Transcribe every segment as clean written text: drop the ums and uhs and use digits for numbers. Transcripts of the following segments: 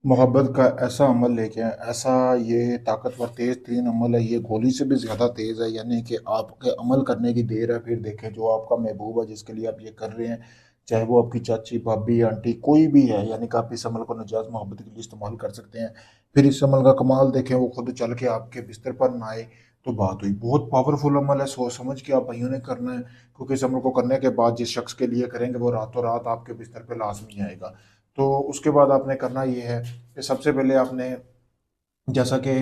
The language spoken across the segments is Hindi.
मोहब्बत का ऐसा अमल लेके आए, ऐसा ये ताकतवर तेज़ तरीन अमल है, ये गोली से भी ज़्यादा तेज़ है। यानी कि आपके अमल करने की देर है। फिर देखें, जो आपका महबूब है, जिसके लिए आप ये कर रहे हैं, चाहे वो आपकी चाची, भाभी, आंटी, कोई भी है, यानी कि आप इस अमल को नजायज़ मोहब्बत के लिए इस्तेमाल कर सकते हैं। फिर इस अमल का कमाल देखें, वो खुद चल के आपके बिस्तर पर ना आए तो बात हुई। बहुत पावरफुल अमल है, सोच समझ के आप भाइयों ने करना है, क्योंकि इस अमल को करने के बाद जिस शख्स के लिए करेंगे वो रातों रात आपके बिस्तर पर लाजमी आएगा। तो उसके बाद आपने करना ये है कि सबसे पहले आपने, जैसा कि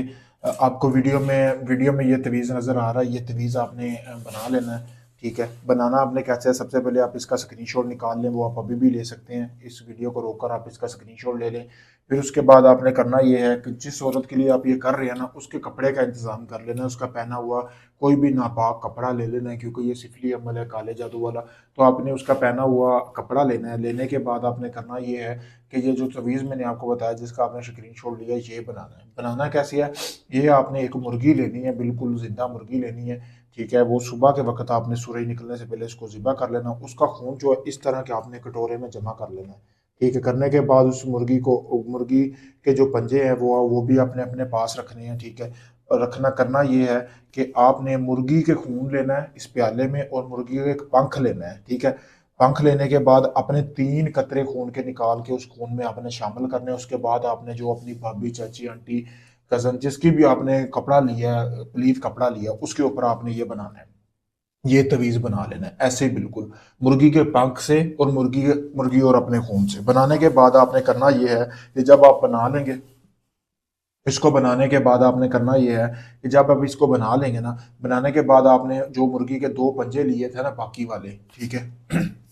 आपको वीडियो में ये तवीज़ नज़र आ रहा है, ये तवीज़ आपने बना लेना है। ठीक है, बनाना आपने कैसे है, सबसे पहले आप इसका स्क्रीनशॉट निकाल लें, वो आप अभी भी ले सकते हैं, इस वीडियो को रोककर आप इसका स्क्रीनशॉट ले लें। फिर उसके बाद आपने करना ये है कि जिस औरत के लिए आप ये कर रहे हैं ना, उसके कपड़े का इंतज़ाम कर लेना है, उसका पहना हुआ कोई भी नापाक कपड़ा ले लेना है, क्योंकि ये सिफली अमल है, काले जादू वाला। तो आपने उसका पहना हुआ कपड़ा लेना है। लेने के बाद आपने करना ये है कि ये जो तवीज़ मैंने आपको बताया, जिसका आपने स्क्रीनशॉट लिया, ये बनाना है। बनाना कैसे है, ये आपने एक मुर्गी लेनी है, बिल्कुल ज़िंदा मुर्गी लेनी है। ठीक है, वो सुबह के वक्त आपने सूरज निकलने से पहले इसको ज़िबा कर लेना। उसका खून जो है इस तरह के आपने कटोरे में जमा कर लेना है। ठीक है, करने के बाद उस मुर्गी के जो पंजे हैं वो भी अपने अपने पास रखने हैं। ठीक है, और रखना करना ये है कि आपने मुर्गी के खून लेना है इस प्याले में, और मुर्गी का एक पंख लेना है। ठीक है, पंख लेने के बाद अपने 3 कतरे खून के निकाल के उस खून में आपने शामिल करने हैं। उसके बाद आपने जो अपनी भाभी, चाची, आंटी, कजन, जिसकी भी आपने कपड़ा लिया है, प्लीज कपड़ा लिया, उसके ऊपर आपने ये बनाना है, ये तवीज बना लेना है, ऐसे ही बिल्कुल मुर्गी के पंख से, और मुर्गी और अपने खून से। बनाने के बाद आपने करना ये है कि जब आप बना लेंगे, इसको बनाने के बाद आपने करना ये है कि जब आप इसको बना लेंगे ना, बनाने के बाद आपने जो मुर्गी के 2 पंजे लिए थे ना, बाकी वाले, ठीक है,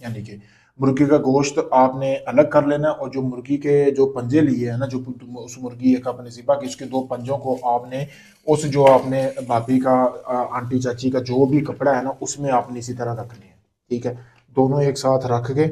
यानी कि मुर्गी का गोश्त आपने अलग कर लेना है, और जो मुर्गी के जो पंजे लिए हैं ना, जो उस मुर्गी एक आपने ज़िबा की, उसके 2 पंजों को आपने उस जो आपने भाभी का, आंटी, चाची का जो भी कपड़ा है ना, उसमें आपने इसी तरह रखने हैं। ठीक है, दोनों एक साथ रख के,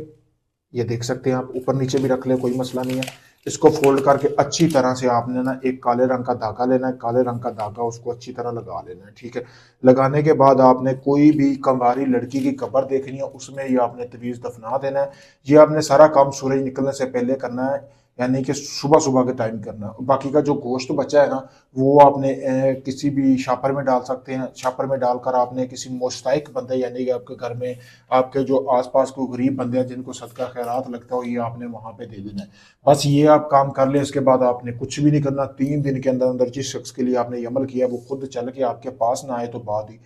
ये देख सकते हैं आप, ऊपर नीचे भी रख ले, कोई मसला नहीं है। इसको फोल्ड करके अच्छी तरह से आपने ना एक काले रंग का धागा लेना है, काले रंग का धागा उसको अच्छी तरह लगा लेना है। ठीक है, लगाने के बाद आपने कोई भी कंवारी लड़की की कब्र देखनी है, उसमें ये आपने तवीज़ दफना देना है। ये आपने सारा काम सूरज निकलने से पहले करना है, यानी कि सुबह सुबह के टाइम करना है। बाकी का जो गोश्त बचा है ना, वो आपने किसी भी शापर में डाल सकते हैं। शापर में डालकर आपने किसी मुस्तहिक बंदे, यानी कि आपके घर में आपके जो आसपास को गरीब बंदे हैं, जिनको सदका खैरात लगता हो, ये आपने वहां पे दे देना है। बस ये आप काम कर लें, इसके बाद आपने कुछ भी नहीं करना। 3 दिन के अंदर अंदर जिस शख्स के लिए आपने ये अमल किया, वो खुद चल के आपके पास ना आए तो बात ही।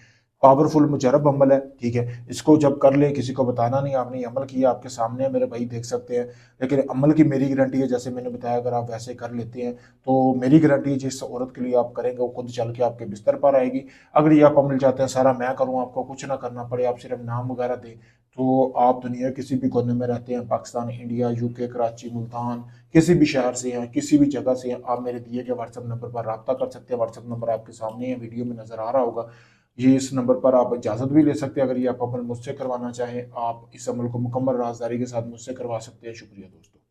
पावरफुल मुजरब अमल है। ठीक है, इसको जब कर ले, किसी को बताना नहीं आपने ये अमल किया, आपके सामने है, मेरे भाई देख सकते हैं। लेकिन अमल की मेरी गारंटी है, जैसे मैंने बताया, अगर आप वैसे कर लेते हैं तो मेरी गारंटी है, जिस औरत के लिए आप करेंगे वो खुद चल के आपके बिस्तर पर आएगी। अगर ये आप अमल चाहते हैं सारा मैं करूँ, आपको कुछ ना करना पड़े, आप सिर्फ नाम वगैरह दें, तो आप दुनिया किसी भी कोने में रहते हैं, पाकिस्तान, इंडिया, यूके, कराची, मुल्तान, किसी भी शहर से हैं, किसी भी जगह से हैं, आप मेरे दिए गए व्हाट्सएप नंबर पर रब्ता कर सकते हैं। व्हाट्सएप नंबर आपके सामने है, वीडियो में नज़र आ रहा होगा। ये इस नंबर पर आप इजाज़त भी ले सकते हैं। अगर ये आप अमल मुझसे करवाना चाहें, आप इस अमल को मुकम्मल राजदारी के साथ मुझसे करवा सकते हैं। शुक्रिया दोस्तों।